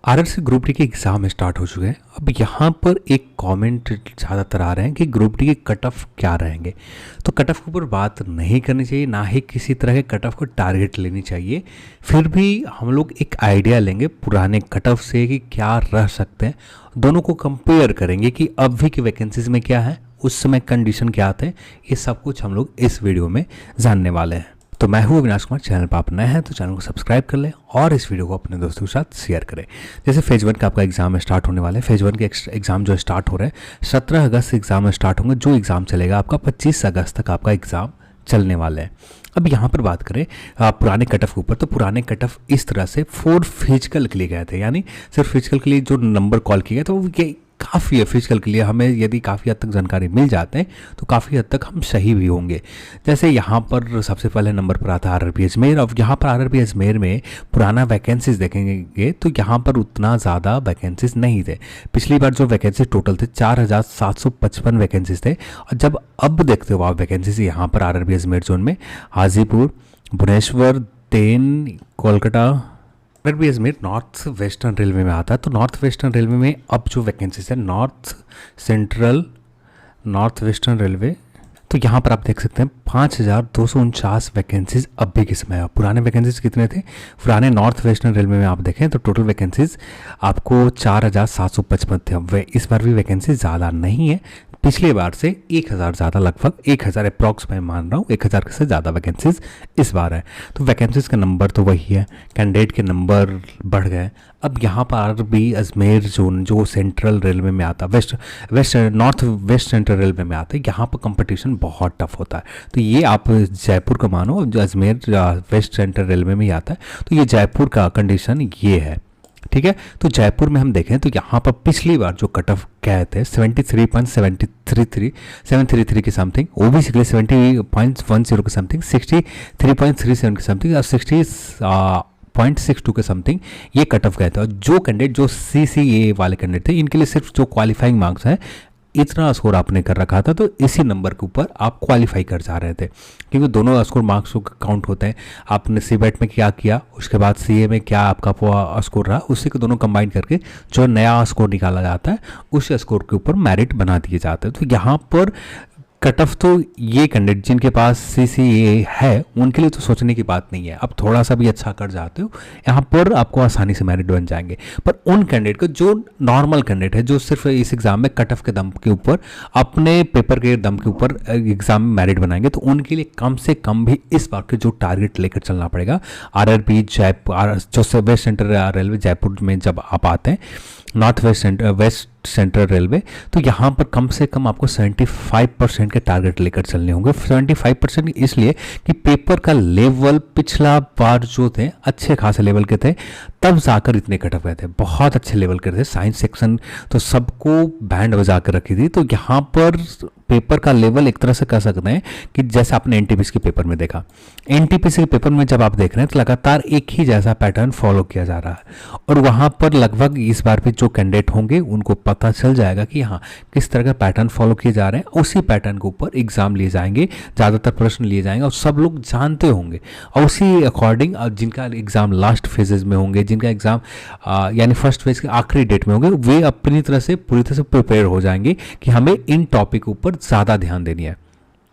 RRC group D के exam start हो चुके हैं। अब यहाँ पर एक कमेंट ज़्यादातर आ रहे हैं कि ग्रुप डी के कट ऑफ क्या रहेंगे। तो कट ऑफ के ऊपर बात नहीं करनी चाहिए, ना ही किसी तरह के कट ऑफ को टारगेट लेनी चाहिए। फिर भी हम लोग एक आइडिया लेंगे पुराने कट ऑफ से कि क्या रह सकते हैं, दोनों को कंपेयर करेंगे कि अभी की वैकेंसीज में क्या है, उस समय कंडीशन क्या आते हैं। ये सब कुछ हम लोग इस वीडियो में जानने वाले हैं। तो मैं हूँ अविनाश कुमार। चैनल पर आप नए हैं तो चैनल को सब्सक्राइब कर लें और इस वीडियो को अपने दोस्तों के साथ शेयर करें। जैसे फेज 1 का आपका एग्जाम स्टार्ट होने वाले हैं। फेज 1 के एग्जाम जो स्टार्ट हो रहे हैं 17 अगस्त से एग्जाम स्टार्ट होंगे। जो एग्ज़ाम चलेगा आपका 25 अगस्त तक आपका एग्ज़ाम चलने वाले हैं। अब यहाँ पर बात करें पुराने कट ऑफ के ऊपर, तो पुराने कट ऑफ इस तरह से 4 फिजिकल के लिए गए थे, यानी सिर्फ फिजिकल के लिए जो नंबर कॉल किए गए तो वो ये काफ़ी है। फिजिकल के लिए हमें यदि काफ़ी हद तक जानकारी मिल जाते हैं तो काफ़ी हद तक हम सही भी होंगे। जैसे यहाँ पर सबसे पहले नंबर पर आता है आरआरबी अजमेर। अब यहाँ पर आरआरबी अजमेर में पुराना वैकेंसीज देखेंगे तो यहाँ पर उतना ज़्यादा वैकेंसीज नहीं थे। पिछली बार जो वैकेंसीज टोटल थे 4755 वैकेंसीज थे। और जब अब देखते हो आप वैकेंसीज यहाँ पर आरआरबी अजमेर जोन में Hajipur, Bhubaneswar, then, Kolkata, RRB Ajmer north western railway में आता है। तो नॉर्थ वेस्टर्न रेलवे में अब जो वैकेंसीज है north central, north western railway, तो यहाँ पर आप देख सकते हैं 5249 वैकेंसीज अब भी किस में है। पुराने वैकेंसीज कितने थे? पुराने नॉर्थ वेस्टर्न रेलवे में आप देखें तो टोटल वैकेंसीज आपको 4755 थे। अब इस बार भी वैकेंसी ज़्यादा नहीं है, पिछले बार से 1000 ज़्यादा, लगभग 1000 अप्रॉक्स मैं मान रहा हूँ, 1000 से ज़्यादा वैकेंसीज इस बार है। तो वैकेंसीज का नंबर तो वही है, कैंडिडेट के नंबर बढ़ गए। अब यहाँ पर आरआरबी अजमेर जोन जो सेंट्रल रेलवे में आता, नॉर्थ वेस्ट सेंट्रल रेलवे में आता है, यहाँ पर कंपटीशन बहुत टफ होता है। तो ये आप जयपुर का मानो, जो अजमेर वेस्ट सेंट्रल रेलवे में ही आता है, तो ये जयपुर का कंडीशन ये है, ठीक है। तो जयपुर में हम देखें तो यहाँ पर पिछली बार जो कट ऑफ गए थे 73.733 के समथिंग, ओबीसी के लिए 70.10 के समथिंग, 63.37 के समथिंग और 60.62 के समथिंग ये कट ऑफ गए थे। और जो कैंडिडेट जो CCA वाले कैंडिडेट थे इनके लिए सिर्फ जो क्वालिफाइंग मार्क्स है इतना स्कोर आपने कर रखा था, तो इसी नंबर के ऊपर आप क्वालिफाई कर जा रहे थे, क्योंकि दोनों स्कोर मार्क्स काउंट होते हैं। आपने सीबेट में क्या किया, उसके बाद CA में क्या आपका स्कोर रहा, उसी को दोनों कंबाइन करके जो नया स्कोर निकाला जाता है उस स्कोर के ऊपर मेरिट बना दिए जाते हैं। तो यहाँ पर कट ऑफ तो ये कैंडिडेट जिनके पास CCA है उनके लिए तो सोचने की बात नहीं है। अब थोड़ा सा भी अच्छा कर जाते हो यहाँ पर आपको आसानी से मेरिट बन जाएंगे। पर उन कैंडिडेट को जो नॉर्मल कैंडिडेट है, जो सिर्फ इस एग्ज़ाम में कट ऑफ के दम के ऊपर, अपने पेपर के दम के ऊपर एग्ज़ाम में मेरिट बनाएंगे, तो उनके लिए कम से कम भी इस बार के जो टारगेट लेकर चलना पड़ेगा। आरआरबी जयपुर जो वेस्ट सेंट्रल रेलवे जयपुर में जब आप आते हैं नॉर्थ वेस्ट सेंट्रल रेलवे, तो यहाँ पर कम से कम आपको 75% के टारगेट लेकर चलने होंगे। 75% इसलिए कि पेपर का लेवल पिछला बार जो थे अच्छे खासे लेवल के थे, तब जाकर इतने कट ऑफ गए थे, बहुत अच्छे लेवल के थे। साइंस सेक्शन तो सबको बैंड बजा कर रखी थी। तो यहाँ पर पेपर का लेवल एक तरह से कह सकते हैं कि जैसे आपने एनटीपीसी के पेपर में देखा, एनटीपीसी के पेपर में जब आप देख रहे हैं तो लगातार एक ही जैसा पैटर्न फॉलो किया जा रहा है। और वहाँ पर लगभग इस बार भी जो कैंडिडेट होंगे उनको पता चल जाएगा कि हाँ किस तरह का पैटर्न फॉलो किए जा रहे हैं। उसी पैटर्न के ऊपर एग्जाम लिए जाएंगे, ज़्यादातर प्रश्न लिए जाएंगे और सब लोग जानते होंगे। और उसी अकॉर्डिंग जिनका एग्ज़ाम लास्ट फेजेज में होंगे, जिनका एग्ज़ाम यानी फर्स्ट फेज के आखिरी डेट में होंगे, वे अपनी तरह से पूरी तरह से प्रिपेयर हो जाएंगे कि हमें इन टॉपिक के ऊपर ज़्यादा ध्यान देनी है।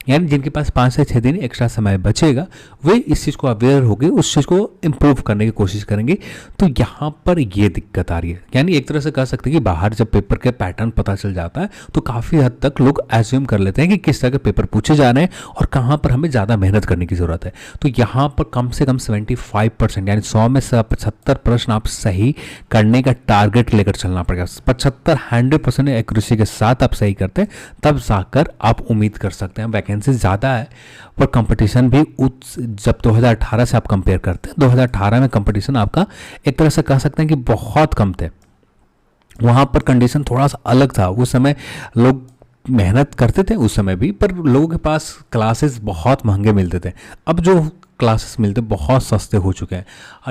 यानी जिनके पास 5 से 6 दिन एक्स्ट्रा समय बचेगा वे इस चीज़ को अवेयर होंगे, उस चीज़ को इम्प्रूव करने की कोशिश करेंगे। तो यहाँ पर ये दिक्कत आ रही है। यानी एक तरह से कह सकते हैं कि बाहर जब पेपर के पैटर्न पता चल जाता है तो काफ़ी हद तक लोग एज्यूम कर लेते हैं कि किस तरह के पेपर पूछे जा रहे हैं और कहाँ पर हमें ज़्यादा मेहनत करने की ज़रूरत है। तो यहाँ पर कम से कम 75% यानी 100 में से 75 प्रश्न आप सही करने का टारगेट लेकर चलना पड़ेगा। 75 100% एक्यूरेसी के साथ आप सही करते हैं तब जाकर आप उम्मीद कर सकते हैं। वैकेंसी ज़्यादा है पर कंपटीशन भी जब 2018 से आप कंपेयर करते हैं, 2018 में कंपटीशन आपका एक तरह से कह सकते हैं कि बहुत कम थे। वहाँ पर कंडीशन थोड़ा सा अलग था। उस समय लोग मेहनत करते थे उस समय भी, पर लोगों के पास क्लासेस बहुत महंगे मिलते थे। अब जो क्लासेस मिलते बहुत सस्ते हो चुके हैं।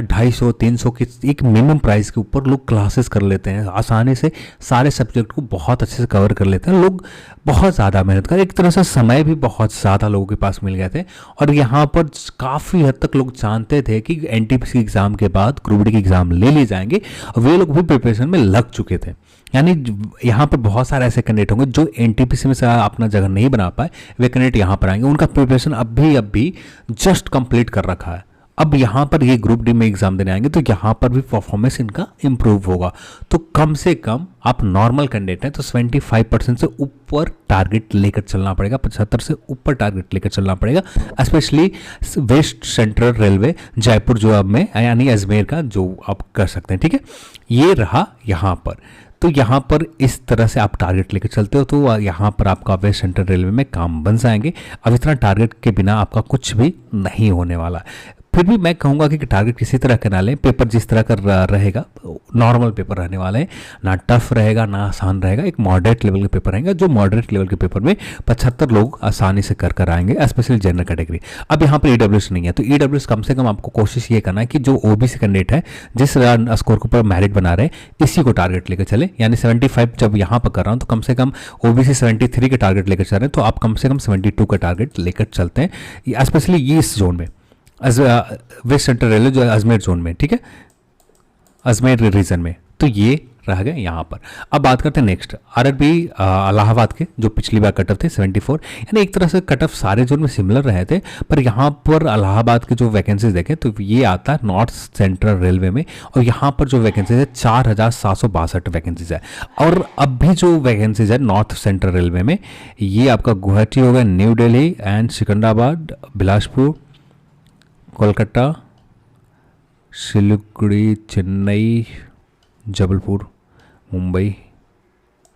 250-300 की एक मिनिमम प्राइस के ऊपर लोग क्लासेस कर लेते हैं आसानी से, सारे सब्जेक्ट को बहुत अच्छे से कवर कर लेते हैं लोग। बहुत ज़्यादा मेहनत कर, एक तरह से समय भी बहुत ज़्यादा लोगों के पास मिल गए थे। और यहाँ पर काफ़ी हद तक लोग जानते थे कि एनटीपीसी एग्ज़ाम के बाद ग्रुप डी के एग्ज़ाम ले लिए जाएंगे, वे लोग भी प्रिपरेशन में लग चुके थे। यानी यहाँ पर बहुत सारे ऐसे कैंडिडेट होंगे जो एनटीपीसी में से अपना जगह नहीं बना पाए, वे कैंडिडेट यहाँ पर आएंगे, उनका प्रिपरेशन अब भी जस्ट कंप्लीट कर रखा है। अब यहाँ पर ये ग्रुप डी में एग्जाम देने आएंगे तो यहाँ पर भी परफॉर्मेंस इनका इंप्रूव होगा। तो कम से कम आप नॉर्मल कैंडिडेट हैं तो 75% से ऊपर टारगेट लेकर चलना पड़ेगा, 75 से ऊपर टारगेट लेकर चलना पड़ेगा। Specially west central railway Jaipur जो अब में यानी अजमेर का जो आप कर सकते हैं, ठीक है। ये रहा यहाँ पर, तो यहाँ पर इस तरह से आप टारगेट लेकर चलते हो तो यहाँ पर आपका वेस्ट सेंट्रल रेलवे में काम बन जाएंगे। अब इतना टारगेट के बिना आपका कुछ भी नहीं होने वाला। फिर भी मैं कहूँगा कि टारगेट किसी तरह का ना लें, पेपर जिस तरह का रहेगा नॉर्मल पेपर रहने वाला है, ना टफ रहेगा ना आसान रहेगा, एक मॉडरेट लेवल के पेपर रहेगा। जो मॉडरेट लेवल के पेपर में 75 लोग आसानी से कर आएंगे, स्पेशली जनरल कैटेगरी। अब यहाँ पर ईडब्ल्यूएस नहीं है तो ईडब्ल्यूएस कम से कम आपको कोशिश ये करना है कि जो ओबीसी कैंडिडेट है जिस स्कोर के ऊपर मेरिट बना रहे हैं इसी को टारगेट लेकर चले। यानी 75 जब यहाँ पर कर रहा हूँ तो कम से कम ओबीसी 73 के टारगेट लेकर चल रहे हैं, तो आप कम से कम 72 का टारगेट लेकर चलते हैं, स्पेशली ये इस जोन में वेस्ट सेंट्रल रेलवे जो अजमेर जोन में, ठीक है, अजमेर रीजन में। तो ये रह गए यहाँ पर। अब बात करते हैं नेक्स्ट आरआरबी इलाहाबाद के, जो पिछली बार कट ऑफ थे 74। यानी एक तरह से कट ऑफ सारे जोन में सिमिलर रहे थे, पर यहाँ पर इलाहाबाद के जो वैकेंसीज देखें तो ये आता है नॉर्थ सेंट्रल रेलवे में, और यहाँ पर जो वैकेंसीज है 4762 वैकेंसीज है। और अब भी जो वैकेंसीज है नॉर्थ सेंट्रल रेलवे में ये आपका गुवाहाटी हो गया, न्यू दिल्ली एंड सिकंदराबाद, बिलासपुर, कोलकाता, सिलीगुड़ी, चेन्नई, जबलपुर, मुंबई।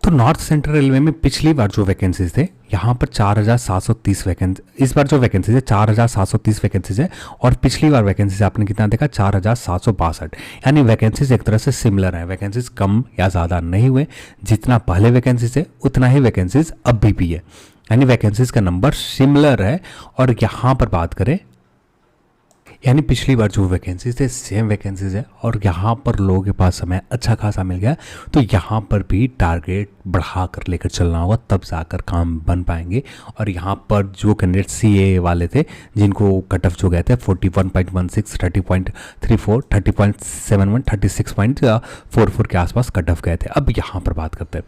तो नॉर्थ सेंट्रल रेलवे में पिछली बार जो वैकेंसीज थे यहाँ पर 4730 वैकेंसी, इस बार जो वैकेंसीज है 4730 वैकेंसीज है, और पिछली बार वैकेंसीज आपने कितना देखा 4762। यानी वैकेंसीज एक तरह से सिमिलर है, वैकेंसीज कम या ज़्यादा नहीं हुए, जितना पहले वैकेंसीज है उतना ही वैकेंसीज अभी भी है, यानी वैकेंसीज का नंबर सिमिलर है। और यहाँ पर बात करें यानी पिछली बार जो वैकेंसीज थे सेम वैकेंसीज है, और यहाँ पर लोगों के पास समय अच्छा खासा मिल गया, तो यहाँ पर भी टारगेट बढ़ा कर लेकर चलना होगा, तब जाकर काम बन पाएंगे। और यहाँ पर जो कैंडिडेट CA वाले थे जिनको कट ऑफ जो गए थे 41.16, 30.34, 30.71, 36.44 के आसपास कट ऑफ गए थे। अब यहाँ पर बात करते हैं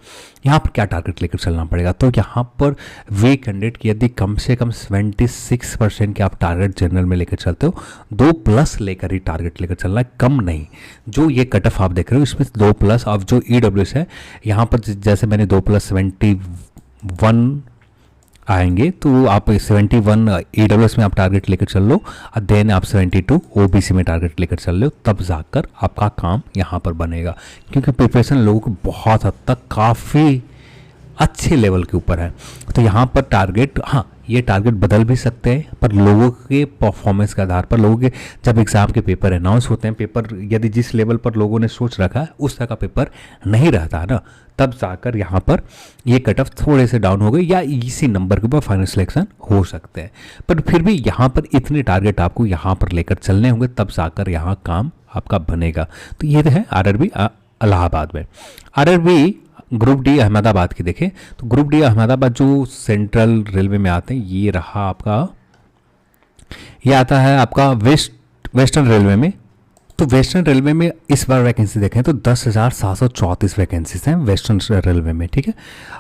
यहाँ पर क्या टारगेट लेकर चलना पड़ेगा। तो यहाँ पर वे कैंडिडेट की यदि कम से कम 76% के आप टारगेट जनरल में लेकर चलते हो, 2+ लेकर ही टारगेट लेकर चलना है, कम नहीं। जो ये कट ऑफ आप देख रहे हो इसमें 2+, अब जो ईडब्ल्यूएस है यहाँ पर जैसे मैंने 2+71 आएंगे, तो आप 71 ईडब्ल्यूएस में आप टारगेट लेकर चल लो, और देन आप 72 ओबीसी में टारगेट लेकर चल लो, तब जाकर आपका काम यहाँ पर बनेगा। क्योंकि प्रिपरेशन लोगों को बहुत हद तक काफ़ी अच्छे लेवल के ऊपर है। तो यहाँ पर टारगेट, हाँ ये टारगेट बदल भी सकते हैं, पर लोगों के परफॉर्मेंस के आधार पर, लोगों के जब एग्ज़ाम के पेपर अनाउंस होते हैं, पेपर यदि जिस लेवल पर लोगों ने सोच रखा है उस तरह का पेपर नहीं रहता है ना, तब जाकर यहाँ पर ये कट ऑफ थोड़े से डाउन हो गए, या इसी नंबर के ऊपर फाइनल सिलेक्शन हो सकते हैं। पर फिर भी यहाँ पर इतने टारगेट आपको यहाँ पर लेकर चलने होंगे, तब जाकर यहाँ काम आपका बनेगा। तो ये है आरआरबी इलाहाबाद में। आरआरबी ग्रुप डी अहमदाबाद की देखें तो ग्रुप डी अहमदाबाद जो सेंट्रल रेलवे में आते हैं, ये रहा आपका, ये आता है आपका वेस्टर्न रेलवे में। तो वेस्टर्न रेलवे में इस बार वैकेंसी देखें तो 10,734 वैकेंसीज हैं वेस्टर्न रेलवे में, ठीक है।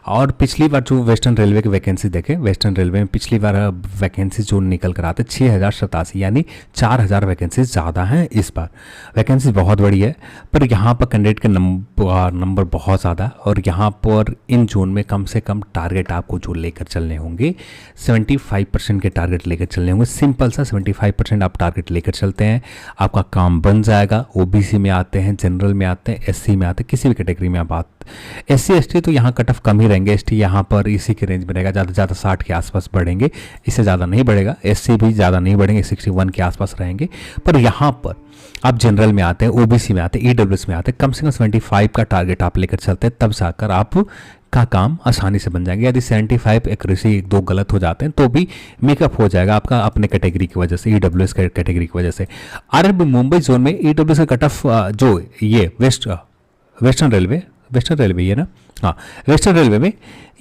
और पिछली बार जो वेस्टर्न रेलवे की वैकेंसी देखें, वेस्टर्न रेलवे में पिछली बार वैकेंसी जो निकल कर आते 6087, यानी 4000 वैकेंसी ज़्यादा हैं इस बार। वैकेंसी बहुत बड़ी है, पर यहाँ पर कैंडिडेट के नंबर बहुत ज़्यादा, और यहाँ पर इन जोन में कम से कम टारगेट आपको जो लेकर चलने होंगे 75% के टारगेट लेकर चलने होंगे। सिंपल सा 75% आप टारगेट लेकर चलते हैं, आपका काम बन जाएगा। ओबीसी में आते हैं, जनरल में आते हैं, एससी में आते हैं, किसी भी कैटेगरी में आप आते। एससी एसटी तो यहाँ कट ऑफ कम ही रहेंगे, एसटी यहाँ पर इसी के रेंज में रहेगा, ज़्यादा से ज़्यादा 60 के आसपास बढ़ेंगे, इससे ज़्यादा नहीं बढ़ेगा। एससी भी ज़्यादा नहीं बढ़ेंगे, 61 के आसपास रहेंगे। पर यहाँ पर आप जनरल में आते हैं, ओबीसी में आते हैं, ईडब्ल्यूएस में आते हैं, कम से कम 75 का टारगेट आप लेकर चलते हैं, तब जाकर आप का काम आसानी से बन जाएंगे। यदि 75 एक्यूरेसी एक दो गलत हो जाते हैं तो भी मेकअप हो जाएगा आपका अपने कैटेगरी की वजह से, ईडब्ल्यूएस कैटेगरी की वजह से। आरआरबी मुंबई जोन में ईडब्ल्यूएस का कट ऑफ जो ये वेस्टर्न रेलवे ये ना, हाँ वेस्टर्न रेलवे में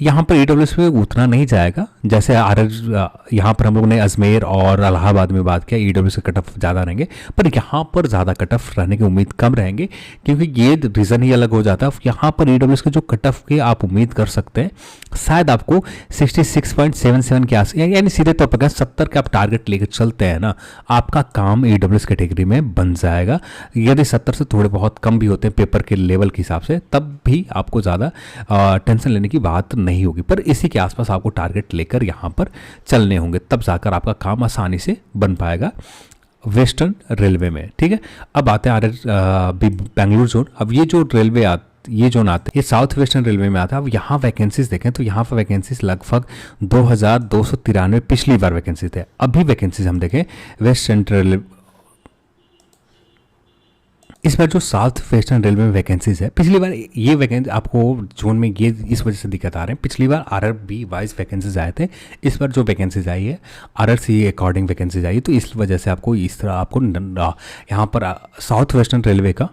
यहाँ पर ईडब्ल्यूएस पे उतना नहीं जाएगा। जैसे यहाँ पर हम लोग ने अजमेर और इलाहाबाद में बात किया, ईडब्ल्यूएस के कट ऑफ ज़्यादा रहेंगे, पर यहाँ पर ज़्यादा कट ऑफ रहने की उम्मीद कम रहेंगे क्योंकि ये रीज़न ही अलग हो जाता है। यहाँ पर ईडब्ल्यूएस के जो कट ऑफ के आप उम्मीद कर सकते हैं शायद आपको 66.77 के आस, यानी सीधे तौर पर 70 के आप टारगेट लेकर चलते हैं ना, आपका काम ईडब्ल्यूएस कैटेगरी में बन जाएगा। यदि 70 से थोड़े बहुत कम भी होते हैं पेपर के लेवल के हिसाब से, तब भी आपको ज़्यादा टेंशन लेने की बात नहीं होगी, पर इसी के आसपास आपको टारगेट लेकर यहाँ पर चलने होंगे, तब जाकर आपका काम आसानी से बन पाएगा वेस्टर्न रेलवे में। ठीक है, अब आते हैं बेंगलुरु जोन। अब ये जो रेलवे ये जोन आते हैं ये साउथ वेस्टर्न रेलवे में आता है। अब यहाँ वैकेंसीज देखें तो यहाँ पर वैकेंसीज लगभग 2293 पिछली बार वैकेंसीज थे। अभी वैकेंसीज हम देखें वेस्ट सेंट्रल, इस बार जो साउथ वेस्टर्न रेलवे में वैकेंसीज है, पिछली बार ये वैकेंसी आपको जोन में ये इस वजह से दिक्कत आ रहे हैं, पिछली बार आरआरबी वाइज वैकेंसीज आए थे, इस बार जो वैकेंसीज आई है आरआरसी अकॉर्डिंग वैकेंसीज आई, तो इस वजह से आपको इस तरह आपको यहाँ पर साउथ वेस्टर्न रेलवे का,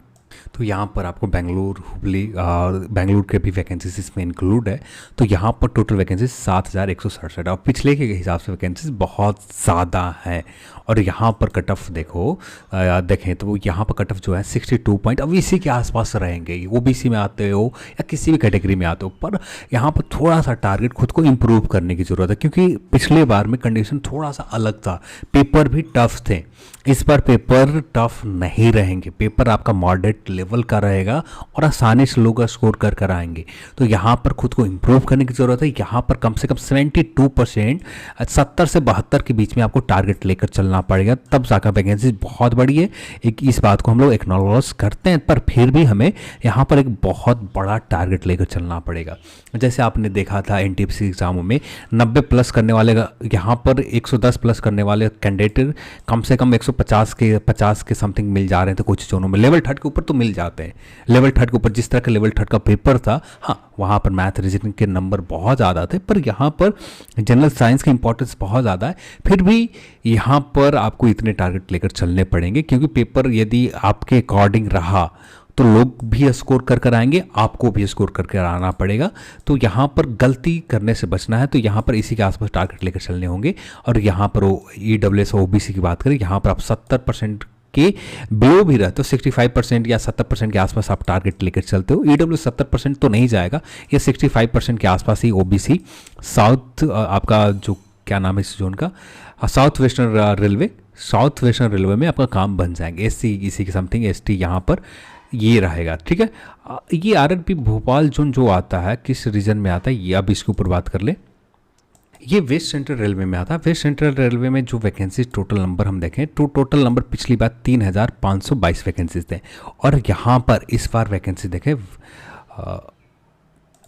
तो यहाँ पर आपको बेंगलुरु हुबली और बेंगलुरु के भी वैकेंसीज इसमें इंक्लूड है। तो यहाँ पर टोटल वैकेंसीज 7167 और पिछले के हिसाब से वैकेंसीज बहुत ज़्यादा हैं। और यहाँ पर कट ऑफ देखें तो यहाँ पर कट ऑफ जो है 62 पॉइंट, अब इसी के आसपास रहेंगे। ओबीसी में आते हो या किसी भी कैटेगरी में आते हो, पर यहाँ पर थोड़ा सा टारगेट खुद को इम्प्रूव करने की ज़रूरत है क्योंकि पिछले बार में कंडीशन थोड़ा सा अलग था, पेपर भी टफ थे। इस बार पेपर टफ नहीं रहेंगे, पेपर आपका मॉडरेट लेवल का रहेगा और आसानी से लोग स्कोर कर आएंगे। तो यहाँ पर खुद को इम्प्रूव करने की ज़रूरत है। यहाँ पर कम से कम 72%, 70 से 72 के बीच में आपको टारगेट लेकर चलना पड़ेगा, तब जाकर वैकेंसी बहुत बड़ी है। एक इस बात को हम लोग एक्नॉलेज करते हैं, पर फिर भी हमें यहाँ पर एक बहुत बड़ा टारगेट लेकर चलना पड़ेगा। जैसे आपने देखा था एनटीपीसी एग्जामों में 90 प्लस करने वाले, यहाँ पर 110 प्लस करने वाले कैंडिडेट कम से कम 150 के समथिंग मिल जा रहे थे कुछ जोनों में। लेवल 3 के ऊपर तो मिल जाते हैं, लेवल 3 के ऊपर जिस तरह का लेवल 3 का पेपर था, हाँ वहाँ पर मैथ रीजनिंग के नंबर बहुत ज़्यादा थे, पर यहाँ पर जनरल साइंस की इंपॉर्टेंस बहुत ज़्यादा है। फिर भी यहाँ पर आपको इतने टारगेट लेकर चलने पड़ेंगे क्योंकि पेपर यदि आपके अकॉर्डिंग रहा तो लोग भी स्कोर कर आएंगे, आपको भी स्कोर करके आना पड़ेगा। तो यहाँ पर गलती करने से बचना है, तो यहाँ पर इसी के आसपास टारगेट लेकर चलने होंगे। और यहाँ पर ईडब्ल्यूएस और ओबीसी की बात करें, यहाँ पर आप 70% के बिलो भी रहते हो, 65% या 70% के आसपास आप टारगेट लेकर चलते हो। ईडब्ल्यू 70% तो नहीं जाएगा, ये 65% के आसपास ही ओबीसी साउथ आपका जो क्या नाम है इस जोन का, साउथ वेस्टर्न रेलवे में आपका काम बन जाएंगे। एससी इसी के समथिंग, एसटी यहाँ पर ये रहेगा। ठीक है, ये आरआरबी भोपाल जोन जो आता है किस रीजन में आता है, ये अब इसके ऊपर बात कर ले। ये वेस्ट सेंट्रल रेलवे में आता है। वेस्ट सेंट्रल रेलवे में जो वैकेंसीज टोटल नंबर हम देखें तो टोटल नंबर पिछली बार 3522 वैकेंसीज थे, और यहाँ पर इस बार वैकेंसी देखें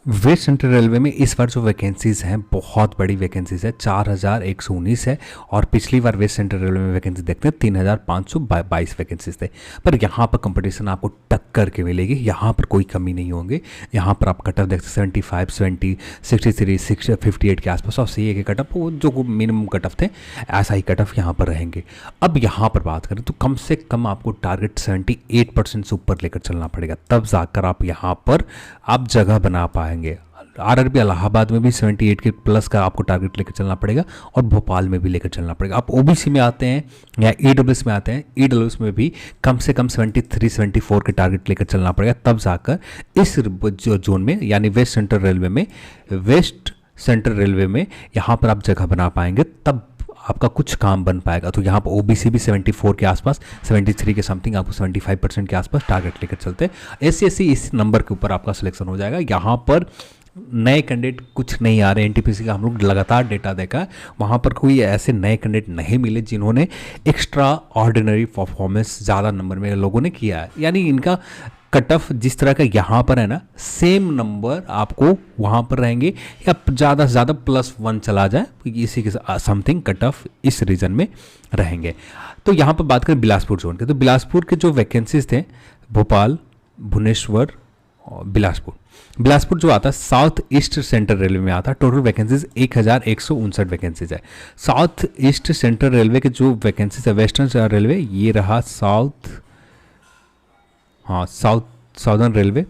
वेस्ट सेंट्रल रेलवे में इस बार जो वैकेंसीज हैं बहुत बड़ी वैकेंसीज है, 4119 है। और पिछली बार वेस्ट सेंट्रल रेलवे में वैकेंसी देखते हैं 3522 वैकेंसीज थे। पर यहाँ पर कंपटीशन आपको टक्कर के मिलेगी, यहाँ पर कोई कमी नहीं होंगे। यहाँ पर आप कट ऑफ देखते 75, 70, 63, 58 के आसपास, और CA के कट ऑफ जो मिनिमम कट ऑफ थे ऐसा ही कट ऑफ यहाँ पर रहेंगे। अब यहाँ पर बात करें तो कम से कम आपको टारगेट 78% से ऊपर लेकर चलना पड़ेगा, तब जाकर आप यहाँ पर आप जगह बना पाएंगे। आरआरबी इलाहाबाद में भी 78 के प्लस का आपको टारगेट लेकर चलना पड़ेगा, और भोपाल में भी लेकर चलना पड़ेगा। आप ओबीसी में आते हैं या ईडब्ल्यूएस में आते हैं, ईडब्ल्यूएस में भी कम से कम 73, 74 के टारगेट लेकर चलना पड़ेगा, तब जाकर इस जोन में यानी वेस्ट सेंट्रल रेलवे में यहाँ पर आप जगह बना पाएंगे, तब आपका कुछ काम बन पाएगा। तो यहाँ पर ओबीसी भी 74 के आसपास, 73 के समथिंग, आपको 75% के आसपास टारगेट लेकर चलते हैं। एससी इस नंबर के ऊपर आपका सिलेक्शन हो जाएगा। यहाँ पर नए कैंडिडेट कुछ नहीं आ रहे, एनटीपीसी का हम लोग लगातार डेटा देखा है, वहाँ पर कोई ऐसे नए कैंडिडेट नहीं मिले जिन्होंने एक्स्ट्रा ऑर्डिनरी परफॉर्मेंस ज़्यादा नंबर में लोगों ने किया है। यानी इनका कट ऑफ जिस तरह का यहाँ पर है ना, सेम नंबर आपको वहाँ पर रहेंगे, या ज़्यादा से ज़्यादा +1 चला जाए, इसी के समथिंग कट ऑफ इस रीजन में रहेंगे। तो यहाँ पर बात करें बिलासपुर जोन के, तो बिलासपुर के जो वैकेंसीज थे भोपाल, भुवनेश्वर बिलासपुर। बिलासपुर जो आता है साउथ ईस्ट सेंट्रल रेलवे में आता है। टोटल वैकेंसीज 1159 वैकेंसीज है। साउथ ईस्ट सेंट्रल रेलवे के जो वैकेंसीज है, वेस्टर्न रेलवे ये रहा साउथ, हाँ southern railway,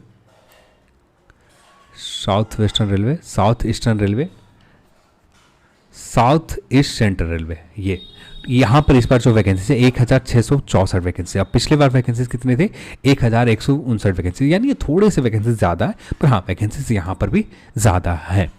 south western railway, south eastern railway, south east central railway, ये यहाँ पर इस बार जो वैकेंसी है 1664 वैकेंसी। अब पिछले बार वैकेंसीज कितने थे? 1159 वैकेंसी, यानी ये थोड़े से वैकेंसीज ज़्यादा है, पर हाँ वैकेंसीज यहाँ पर भी ज़्यादा है।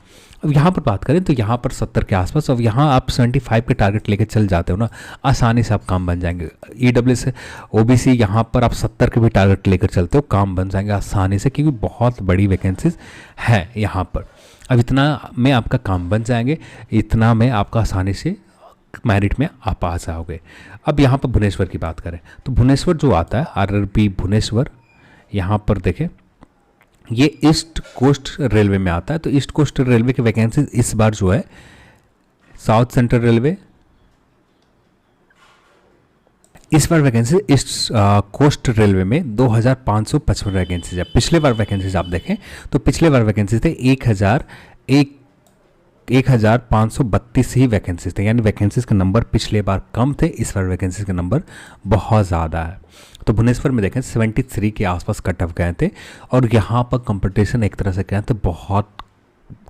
अब यहाँ पर बात करें तो यहाँ पर 70 के आसपास, अब यहाँ आप 75 के टारगेट लेकर चल जाते हो ना, आसानी से आप काम बन जाएंगे। EWS OBC यहाँ पर आप 70 के भी टारगेट लेकर चलते हो, काम बन जाएंगे आसानी से, क्योंकि बहुत बड़ी वैकेंसीज है यहाँ पर। अब इतना में आपका काम बन जाएंगे, इतना में आपका आसानी से मेरिट में आप आ जाओगे। अब यहाँ पर भुवनेश्वर की बात करें तो भुवनेश्वर जो आता है RRB भुवनेश्वर, यहाँ पर देखें ये ईस्ट कोस्ट रेलवे में आता है। तो ईस्ट कोस्ट रेलवे की वैकेंसी इस बार जो है, साउथ सेंट्रल रेलवे इस बार वैकेंसी ईस्ट कोस्ट रेलवे में 2555 वैकेंसीज है। पिछले बार वैकेंसीज आप देखें तो पिछले बार वैकेंसीज थे 1532 ही वैकेंसीज थे, यानी वैकेंसीज का नंबर पिछले बार कम थे, इस बार वैकेंसीज का नंबर बहुत ज़्यादा है। तो भुवनेश्वर में देखें 73 के आसपास कट ऑफ गए थे, और यहाँ पर कंपटीशन एक तरह से कहें तो बहुत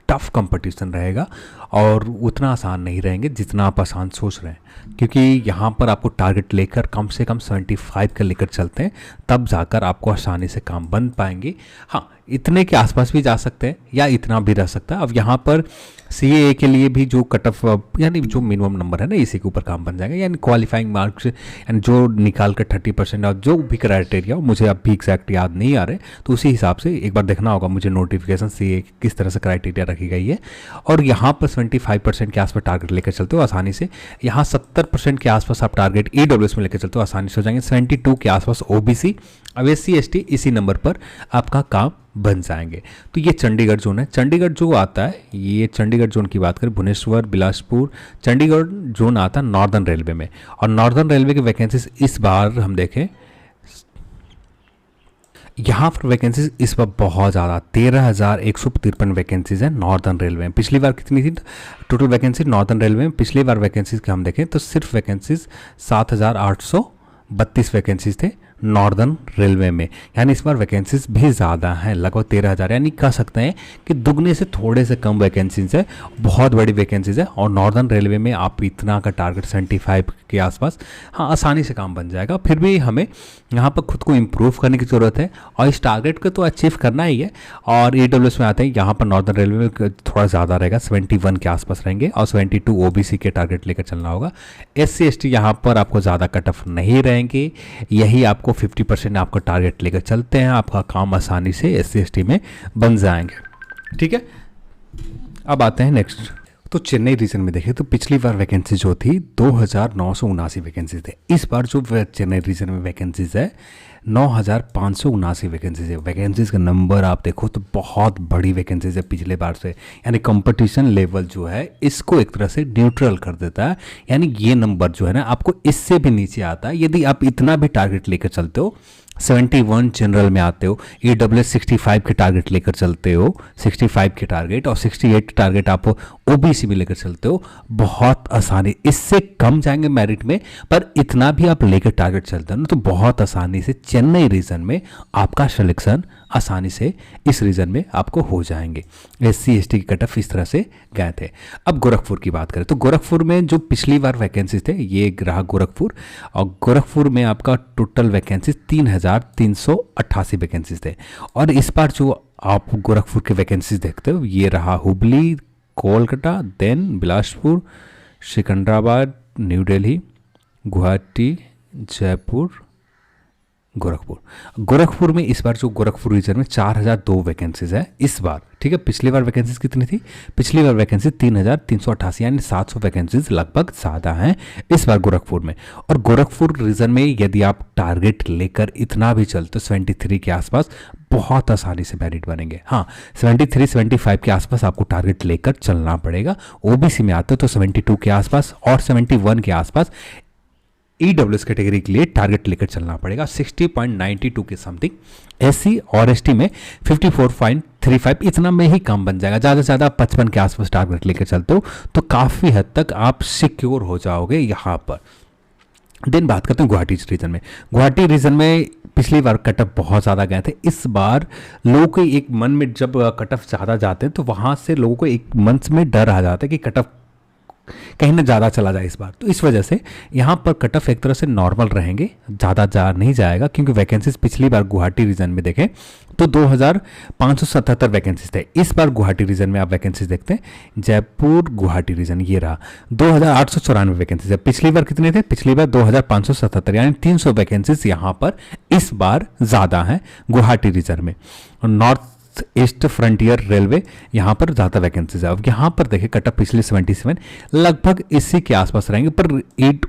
टफ कंपटीशन रहेगा, और उतना आसान नहीं रहेंगे जितना आप आसान सोच रहे हैं, क्योंकि यहाँ पर आपको टारगेट लेकर कम से कम 75 का लेकर चलते हैं, तब जाकर आपको आसानी से काम बन पाएंगे। हाँ इतने के आसपास भी जा सकते हैं या इतना भी रह सकता है। अब यहाँ पर CAA के लिए भी जो कट ऑफ यानी जो मिनिमम नंबर है ना, इसी के ऊपर काम बन जाएगा, यानी क्वालिफाइंग मार्क्स यानी जो निकाल कर 30% और जो भी क्राइटेरिया हो, मुझे अभी एग्जैक्ट याद नहीं आ रहे, तो उसी हिसाब से एक बार देखना होगा मुझे नोटिफिकेशन CAA किस तरह से क्राइटेरिया रखी गई है। और यहाँ पर 75% के आसपास टारगेट लेकर चलते हो आसानी से, यहाँ 70% के आसपास आप टारगेट EWS में लेकर चलते हो आसानी से हो जाएंगे, 72 के आसपास OBC, अब SC ST इसी नंबर पर आपका काम बन जाएंगे। तो ये चंडीगढ़ जोन है। चंडीगढ़ जो आता है, ये चंडीगढ़ जोन की बात करें, भुवनेश्वर बिलासपुर चंडीगढ़ जोन आता है नॉर्दर्न रेलवे में, और नॉर्दर्न रेलवे की वैकेंसीज इस बार हम देखें, यहाँ पर वैकेंसीज इस बार बहुत ज़्यादा 13,153 वैकेंसीज है नॉर्दर्न रेलवे में। पिछली बार कितनी थी टोटल वैकेंसी नॉर्दर्न रेलवे में? पिछली बार वैकेंसीज का हम देखें तो सिर्फ वैकेंसीज 7,832 वैकेंसीज थे नॉर्दर्न रेलवे में, यानी इस बार वैकेंसीज भी ज़्यादा हैं, लगभग 13,000, यानी कह सकते हैं कि दुगने से थोड़े से कम वैकेंसीज है, बहुत बड़ी वैकेंसीज है। और नॉर्दर्न रेलवे में आप इतना का टारगेट 75 के आसपास, हाँ आसानी से काम बन जाएगा। फिर भी हमें यहाँ पर खुद को इम्प्रूव करने की ज़रूरत है, और इस टारगेट को तो अचीव करना ही है। और EWS में आते हैं, यहाँ पर नॉर्दर्न रेलवे में थोड़ा ज़्यादा रहेगा, 71 के आसपास रहेंगे, और 72 OBC के टारगेट लेकर चलना होगा। SC ST यहाँ पर आपको ज़्यादा कट ऑफ नहीं रहेंगे, यही आपको 50% आपका टारगेट लेकर चलते हैं, आपका काम आसानी से SC ST में बन जाएंगे। ठीक है, अब आते हैं नेक्स्ट। तो चेन्नई रीजन में देखें तो पिछली बार वैकेंसी जो थी 2,979 वैकेंसी थे। इस बार जो चेन्नई रीजन में वैकेंसीज है 9,579 वैकेंसीज है। वैकेंसीज का नंबर आप देखो तो बहुत बड़ी वैकेंसीज है पिछले बार से, यानी कंपटीशन लेवल जो है इसको एक तरह से न्यूट्रल कर देता है, यानी ये नंबर जो है ना आपको इससे भी नीचे आता है यदि आप इतना भी टारगेट लेकर चलते हो। 71 जनरल में आते हो, EWS 65 के टारगेट लेकर चलते हो, 65 के टारगेट, और 68 टारगेट आप OBC में लेकर चलते हो, बहुत आसानी, इससे कम जाएंगे मेरिट में, पर इतना भी आप लेकर टारगेट चलते हो ना तो बहुत आसानी से चेन्नई रीजन में आपका सिलेक्शन आसानी से इस रीजन में आपको हो जाएंगे। SC ST की कट ऑफ इस तरह से गए थे। अब गोरखपुर की बात करें तो गोरखपुर में जो पिछली बार वैकेंसी थे ये रहा गोरखपुर, और गोरखपुर में आपका टोटल वैकेंसी 3,388 वैकेंसीज थे। और इस बार जो आप गोरखपुर के वैकेंसीज देखते हो ये रहा हुबली, कोलकाता, देन बिलासपुर, सिकंदराबाद, न्यू दिल्ली, गुवाहाटी, जयपुर, गोरखपुर में इस बार जो गोरखपुर रीजन में 4,002 वैकेंसीज है इस बार। ठीक है, पिछली बार वैकेंसीज कितनी थी? पिछली बार वैकेंसी 3,388, यानी 700 वैकेंसीज लगभग ज़्यादा हैं इस बार गोरखपुर में। और गोरखपुर रीजन में यदि आप टारगेट लेकर इतना भी चलते 73 के आसपास, बहुत आसानी से मेरिट बनेंगे। हाँ 73-75 के आसपास आपको टारगेट लेकर चलना पड़ेगा। OBC में आते हो तो 72 के आसपास और 71 के आसपास ईडब्ल्यूएस कैटेगरी के लिए टारगेट लेकर चलना पड़ेगा 60.92 के समथिंग। एससी और एसटी में 54.35, इतना में ही काम बन जाएगा। ज़्यादा से ज़्यादा 55 के आसपास टारगेट लेकर चलते हो तो काफ़ी हद तक आप सिक्योर हो जाओगे यहाँ पर। देन बात करते हैं गुवाहाटी रीजन में। गुवाहाटी रीजन में पिछली बार कटअप बहुत ज़्यादा गए थे। इस बार लोगों के एक मन में जब कटअप ज़्यादा जाते हैं तो वहाँ से लोगों को एक मन में डर आ जाता है कि कटअप कहीं ना ज़्यादा चला जाए इस बार। तो इस वजह से यहाँ पर कट ऑफ एक तरह से नॉर्मल रहेंगे, ज़्यादा नहीं जाएगा, क्योंकि वैकेंसीज पिछली बार गुवाहाटी रीजन में देखें तो 2577 वैकेंसीज थे। इस बार गुवाहाटी रीजन में आप वैकेंसीज देखते हैं, जयपुर गुवाहाटी रीजन ये रहा 2894 वैकेंसीज है। पिछली बार कितने थे? पिछली बार 2577, यानी 300 वैकेंसीज यहाँ पर इस बार ज़्यादा हैं गुवाहाटी रीजन में। नॉर्थ ईस्ट फ्रंटियर रेलवे यहाँ पर ज़्यादा वैकेंसीज है। अब यहाँ पर देखें कटअप पिछले 77 लगभग इसी के आसपास रहेंगे, पर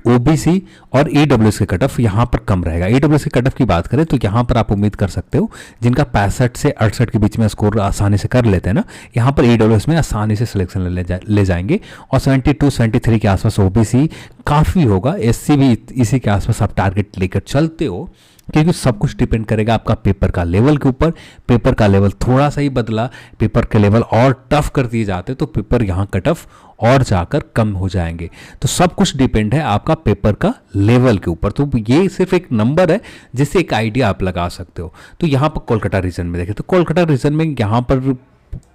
ओबीसी और ईडब्ल्यूएस के कटअप यहाँ पर कम रहेगा। ईडब्ल्यूएस के कटअप की बात करें तो यहाँ पर आप उम्मीद कर सकते हो जिनका 65 से 68 के बीच में स्कोर आसानी से कर लेते हैं ना, यहाँ पर ईडब्ल्यूएस में आसानी से सिलेक्शन ले जाएंगे। और 72-73 के आसपास ओबीसी काफ़ी होगा। एससी भी इसी के आसपास आप टारगेट लेकर चलते हो, क्योंकि सब कुछ डिपेंड करेगा आपका पेपर का लेवल के ऊपर। पेपर का लेवल थोड़ा सा ही बदला, पेपर के लेवल और टफ कर दिए जाते तो पेपर यहाँ कट ऑफ और जाकर कम हो जाएंगे। तो सब कुछ डिपेंड है आपका पेपर का लेवल के ऊपर। तो ये सिर्फ एक नंबर है जिससे एक आइडिया आप लगा सकते हो। तो यहाँ पर कोलकाता रीजन में देखें तो कोलकाता रीजन में यहाँ पर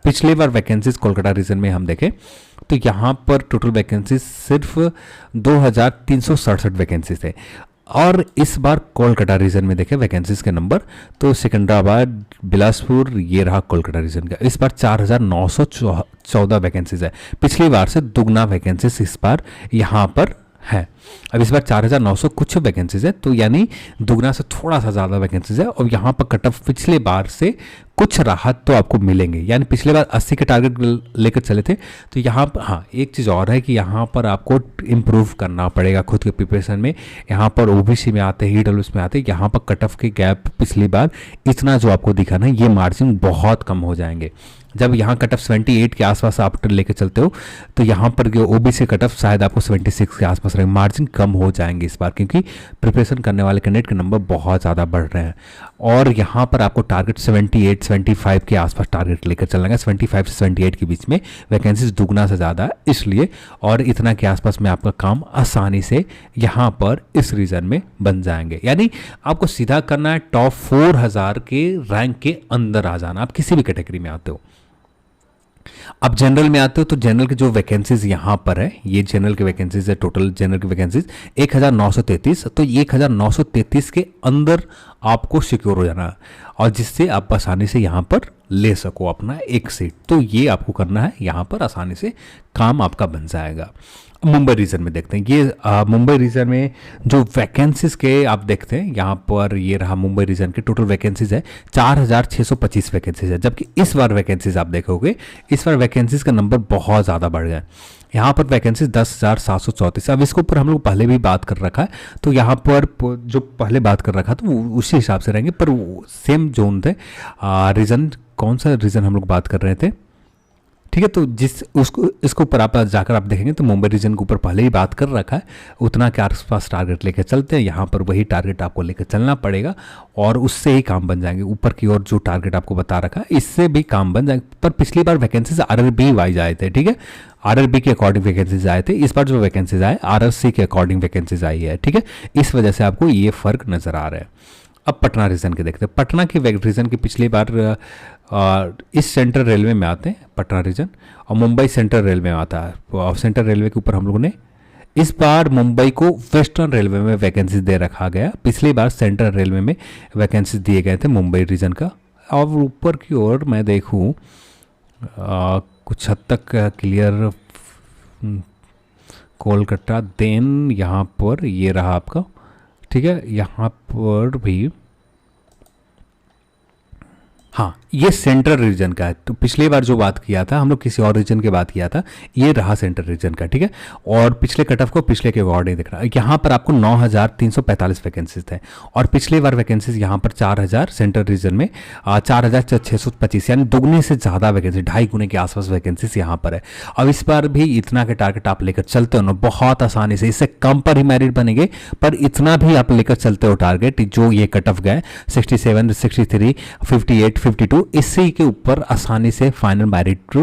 पिछले बार वैकेंसीज कोलकाता रीजन में हम देखें तो यहाँ पर टोटल वैकेंसीज सिर्फ 2367 वैकेंसीज थे। और इस बार कोलकाता रीजन में देखें वैकेंसीज के नंबर तो सिकंदराबाद, बिलासपुर, ये रहा कोलकाता रीजन का। इस बार 4914 वैकेंसीज है। पिछली बार से दुगना वैकेंसीज इस बार यहाँ पर है। अब इस बार 4900 कुछ वैकेंसीज है, तो यानी दुगना से थोड़ा सा ज़्यादा वैकेंसीज है। और यहाँ पर कटऑफ पिछले बार से कुछ राहत तो आपको मिलेंगे, यानी पिछले बार 80 के टारगेट लेकर चले थे। तो यहाँ पर हाँ एक चीज़ और है कि यहाँ पर आपको इम्प्रूव करना पड़ेगा खुद के प्रिपरेशन में। यहाँ पर ओबीसी में आते हैं, ईडब्ल्यूएस में आते हैं, यहाँ पर कट ऑफ के गैप पिछली बार इतना जो आपको दिखा ना, ये मार्जिन बहुत कम हो जाएंगे। जब यहाँ कट ऑफ 78 के आसपास आप लेके चलते हो तो यहाँ पर जो ओबीसी कट ऑफ शायद आपको 76 के आसपास रहेंगे, मार्जिन कम हो जाएंगे इस बार, क्योंकि प्रिपरेशन करने वाले कैंडिडेट के नंबर बहुत ज़्यादा बढ़ रहे हैं। और यहाँ पर आपको टारगेट 78-75 के आसपास टारगेट लेकर चलना है। 75 से 78 के बीच में वैकेंसीज दुगना से ज़्यादा है इसलिए, और इतना के आसपास में आपका काम आसानी से यहाँ पर इस रीजन में बन जाएंगे। यानी आपको सीधा करना है टॉप 4000 के रैंक के अंदर आ जाना, आप किसी भी कैटेगरी में आते हो। अब जनरल में आते हो तो जनरल की जो वैकेंसीज यहाँ पर है, ये जनरल की वैकेंसीज है, टोटल जनरल की वैकेंसीज 1933। तो 1933 के अंदर आपको सिक्योर हो जाना है, और जिससे आप आसानी से यहाँ पर ले सको अपना एक सीट। तो ये आपको करना है, यहाँ पर आसानी से काम आपका बन जाएगा। मुंबई रीजन में देखते हैं, ये मुंबई रीजन में जो वैकेंसीज के आप देखते हैं यहाँ पर, ये रहा मुंबई रीजन के टोटल वैकेंसीज है 4625 वैकेंसीज है। जबकि इस बार वैकेंसीज आप देखोगे, इस बार वैकेंसीज का नंबर बहुत ज़्यादा बढ़ गया। यहाँ पर वैकेंसीज 10,734। अब इसके ऊपर हम लोग पहले भी बात कर रखा है, तो यहाँ पर जो पहले बात कर रखा था वो उसी हिसाब से रहेंगे, पर सेम जोन थे। रीजन कौन सा रीजन हम लोग बात कर रहे थे, ठीक है। तो इसके ऊपर आप जाकर आप देखेंगे तो मुंबई रीजन के ऊपर पहले ही बात कर रखा है, उतना के आसपास टारगेट लेकर चलते हैं। यहाँ पर वही टारगेट आपको लेकर चलना पड़ेगा और उससे ही काम बन जाएंगे। ऊपर की ओर जो टारगेट आपको बता रखा है इससे भी काम बन जाएंगे। पर पिछली बार वैकेंसीज आरआरबी वाइज आए थे, ठीक है, आरआरबी के अकॉर्डिंग वैकेंसीज आए थे। इस बार जो वैकेंसीज आए आरआरसी के अकॉर्डिंग वैकेंसीज आई है, ठीक है। इस वजह से आपको ये फर्क नजर आ रहा है। अब पटना रीजन के देखते हैं। पटना के रीजन की पिछली बार इस सेंट्रल रेलवे में आते हैं पटना रीजन, और मुंबई सेंट्रल रेलवे में आता है। और सेंट्रल रेलवे के ऊपर हम लोगों ने इस बार मुंबई को वेस्टर्न रेलवे में वैकेंसी दे रखा गया। पिछली बार सेंट्रल रेलवे में वैकेंसी दिए गए थे मुंबई रीजन का। और ऊपर की ओर मैं देखूँ कुछ हद तक क्लियर कोलकाता, देन यहाँ पर ये रहा आपका, ठीक है। यहाँ पर भी हाँ ये सेंट्रल रीजन का है। तो पिछली बार जो बात किया था हम लोग किसी और रीजन की बात किया था, ये रहा सेंट्रल रीजन का, ठीक है। और पिछले कट ऑफ को पिछले के अकॉर्डिंग नहीं दिख रहा। यहाँ पर आपको 9,345 वैकेंसीज थे और पिछले बार वैकेंसीज यहाँ पर 4,000 सेंट्रल रीजन में 4,625, यानी दोगुने से ज़्यादा वैकेंसी, 2.5 गुने के आसपास वैकेंसीज यहाँ पर है। अब इस बार भी इतना के टारगेट आप लेकर चलते हो ना, बहुत आसानी से, इससे कम पर ही मेरिट बनेंगे, पर इतना भी आप लेकर चलते हो टारगेट, जो ये कट ऑफ गए 67, 63, 58, 52, इसी के ऊपर आसानी से फाइनल मेरिट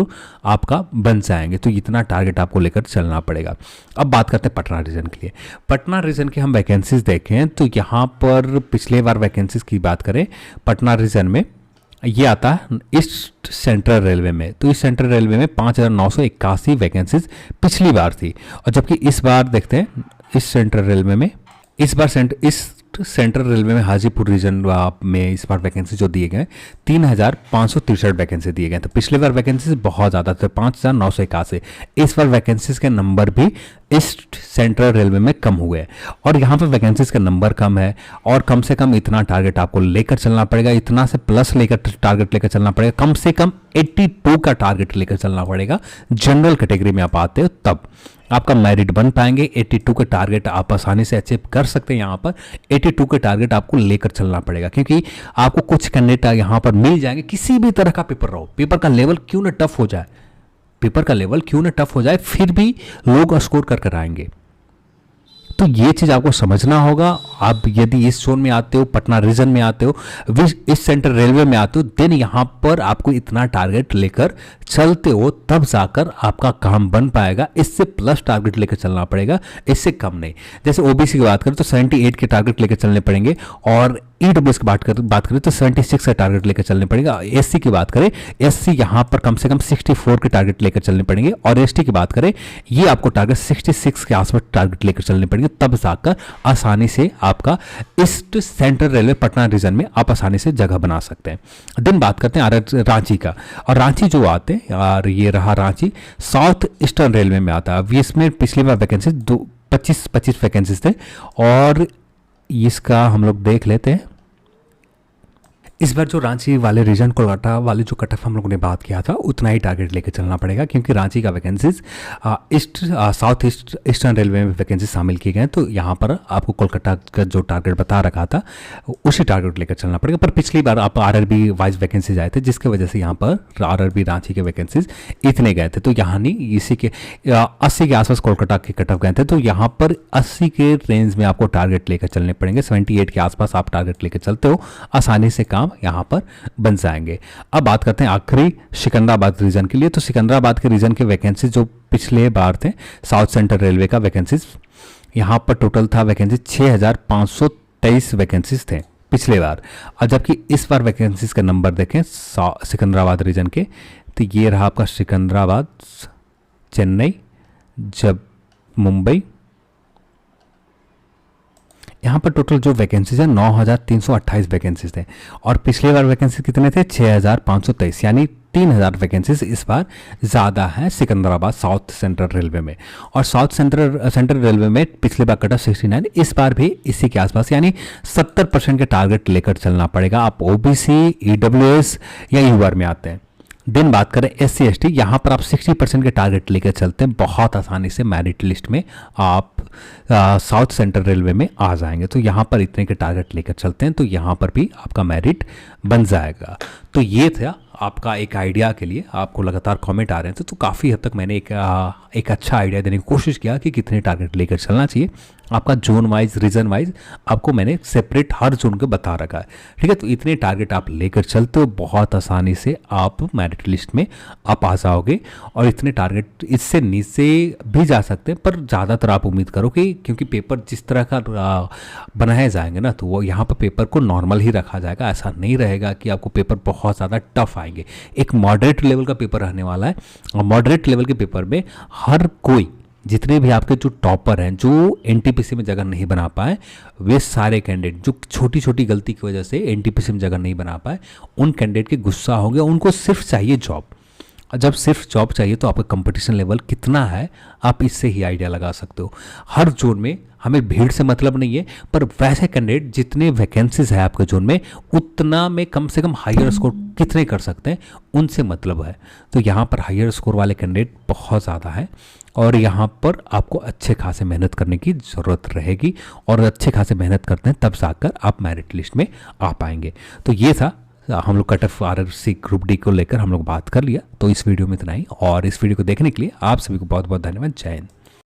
आपका बन जाएंगे। तो इतना टारगेट आपको लेकर चलना पड़ेगा। अब बात करते हैं पटना रीजन के लिए। पटना रीजन के हम वैकेंसीज देखें तो यहाँ पर पिछले बार वैकेंसीज की बात करें, पटना रीजन में ये आता है ईस्ट सेंट्रल रेलवे में। तो इस सेंट्रल रेलवे में 5,981 वैकेंसीज पिछली बार थी, और जबकि इस बार देखते हैं इस सेंट्रल रेलवे में, इस बार सेंट्रल रेलवे में हाजीपुर रीजन में इस बार वैकेंसी जो दिए गए 3,563 वैकेंसी दिए गए। तो पिछले बार वैकेंसीज बहुत ज़्यादा थे, 5,981। इस बार वैकेंसीज के नंबर भी ईस्ट सेंट्रल रेलवे में कम हुए, और यहाँ पर वैकेंसीज का नंबर कम है, और कम से कम इतना टारगेट आपको लेकर चलना पड़ेगा, इतना से प्लस लेकर टारगेट लेकर चलना पड़ेगा, कम से कम 82 का टारगेट लेकर चलना पड़ेगा। जनरल कैटेगरी में आप आते हो तब आपका मेरिट बन पाएंगे। 82 के टारगेट आप आसानी से अचीव कर सकते हैं। यहाँ पर 82 के टारगेट आपको लेकर चलना पड़ेगा, क्योंकि आपको कुछ कैंडिडेट यहाँ पर मिल जाएंगे। किसी भी तरह का पेपर रहो, पेपर का लेवल क्यों ना टफ हो जाए, पेपर का लेवल क्यों ना टफ हो जाए, फिर भी लोग स्कोर कर कर आएंगे। तो ये चीज़ आपको समझना होगा। आप यदि इस जोन में आते हो, पटना रीजन में आते हो, इस सेंट्रल रेलवे में आते हो, देन यहाँ पर आपको इतना टारगेट लेकर चलते हो, तब जाकर आपका काम बन पाएगा। इससे प्लस टारगेट लेकर चलना पड़ेगा, इससे कम नहीं। जैसे ओबीसी की बात करें तो 78 के टारगेट लेकर चलने पड़ेंगे, और ईडब्ल्यूएस की बात करें तो 76 का टारगेट लेकर चलने पड़ेगा। एससी की बात करें, एससी यहाँ पर कम से कम 64 के टारगेट लेकर चलने पड़ेंगे, और एसटी की बात करें ये आपको टारगेट 66 के आसपास टारगेट लेकर चलने पड़ेंगे, तब जाकर आसानी से आपका east central railway Patna region में आप आसानी से जगह बना सकते हैं। दिन बात करते हैं रांची का, और रांची जो आते हैं, और ये रहा रांची साउथ ईस्टर्न रेलवे में आता है। इसमें पिछली बार वैकेंसी 25 वैकेंसीज थे, और इसका हम लोग देख लेते हैं। इस बार जो रांची वाले रीजन कोलकाता वाले जो कट ऑफ हम लोगों ने बात किया था, उतना ही टारगेट लेकर चलना पड़ेगा, क्योंकि रांची का वैकेंसीज साउथ ईस्टर्न रेलवे में वैकेंसी शामिल की गए। तो यहाँ पर आपको कोलकाता का जो टारगेट बता रखा था उसी टारगेट लेकर चलना पड़ेगा। पर पिछली बार आप आरआरबी वाइज वैकेंसीज आए थे, जिसकी वजह से यहाँ पर आरआरबी रांची के वैकेंसीज इतने गए थे। तो यहाँ नहीं, इसी के 80 के आसपास कोलकाता के कट ऑफ गए थे। तो यहाँ पर 80 के रेंज में आपको टारगेट लेकर चलने पड़ेंगे। 78 के आसपास आप टारगेट लेकर चलते हो, आसानी से काम यहाँ पर बन जाएंगे। अब बात करते हैं आखिरी सिकंदराबाद रीजन के लिए। तो सिकंदराबाद के रीजन के वैकेंसी जो पिछले बार थे, साउथ सेंट्रल रेलवे का वैकेंसीज यहाँ पर टोटल था वैकेंसी 6,523 वैकेंसीज थे पिछले बार, और जबकि इस बार वैकेंसीज का नंबर देखें सिकंदराबाद रीजन के, तो ये रहा आपका सिकंदराबाद, चेन्नई, जब मुंबई, यहाँ पर टोटल जो वैकेंसीज है 9,328 वैकेंसीज थे, और पिछले बार वैकेंसी कितने थे 6,523, यानी 3,000 वैकेंसीज इस बार ज़्यादा है सिकंदराबाद साउथ सेंट्रल रेलवे में। और साउथ सेंट्रल रेलवे में पिछले बार कटा 69, इस बार भी इसी के आसपास, यानी 70% के टारगेट लेकर चलना पड़ेगा। आप ओबीसी, ईडब्ल्यूएस या यूआर में आते हैं। दिन बात करें SC ST, यहाँ पर आप 60% के टारगेट लेकर चलते हैं, बहुत आसानी से मेरिट लिस्ट में आप साउथ सेंट्रल रेलवे में आ जाएंगे। तो यहाँ पर इतने के टारगेट लेकर चलते हैं, तो यहाँ पर भी आपका मेरिट बन जाएगा। तो ये था आपका एक आइडिया के लिए। आपको लगातार कमेंट आ रहे थे, तो काफ़ी हद तक मैंने एक अच्छा आइडिया देने की कोशिश किया कि कितने टारगेट लेकर चलना चाहिए। आपका जोन वाइज, रीजन वाइज आपको मैंने सेपरेट हर जोन को बता रखा है, ठीक है। तो इतने टारगेट आप लेकर चलते हो, बहुत आसानी से आप मेरिट लिस्ट में आप आ जाओगे, और इतने टारगेट इससे नीचे भी जा सकते हैं, पर ज़्यादातर आप उम्मीद करो कि क्योंकि पेपर जिस तरह का बनाए जाएंगे ना, तो वो यहाँ पर पेपर को नॉर्मल ही रखा जाएगा। ऐसा नहीं रहेगा कि आपको पेपर बहुत ज़्यादा टफ आएंगे। एक मॉडरेट लेवल का पेपर रहने वाला है, और मॉडरेट लेवल के पेपर में हर कोई, जितने भी आपके जो टॉपर हैं, जो एनटीपीसी में जगह नहीं बना पाए, वे सारे कैंडिडेट जो छोटी छोटी गलती की वजह से एनटीपीसी में जगह नहीं बना पाए, उन कैंडिडेट के गुस्सा होंगे। उनको सिर्फ चाहिए जॉब। जब सिर्फ जॉब चाहिए तो आपका कंपटीशन लेवल कितना है, आप इससे ही आइडिया लगा सकते हो। हर जोन में हमें भीड़ से मतलब नहीं है, पर वैसे कैंडिडेट जितने वैकेंसीज है आपके जोन में उतना में कम से कम हायर स्कोर कितने कर सकते हैं उनसे मतलब है। तो यहाँ पर हायर स्कोर वाले कैंडिडेट बहुत ज़्यादा है और यहाँ पर आपको अच्छे खासे मेहनत करने की ज़रूरत रहेगी और अच्छे खासे मेहनत करते हैं तब जाकर आप मेरिट लिस्ट में आ पाएंगे। तो ये था हम लोग cut off RRC group D को लेकर हम लोग बात कर लिया। तो इस वीडियो में इतना ही और इस वीडियो को देखने के लिए आप सभी को बहुत बहुत धन्यवाद। जय हिंद।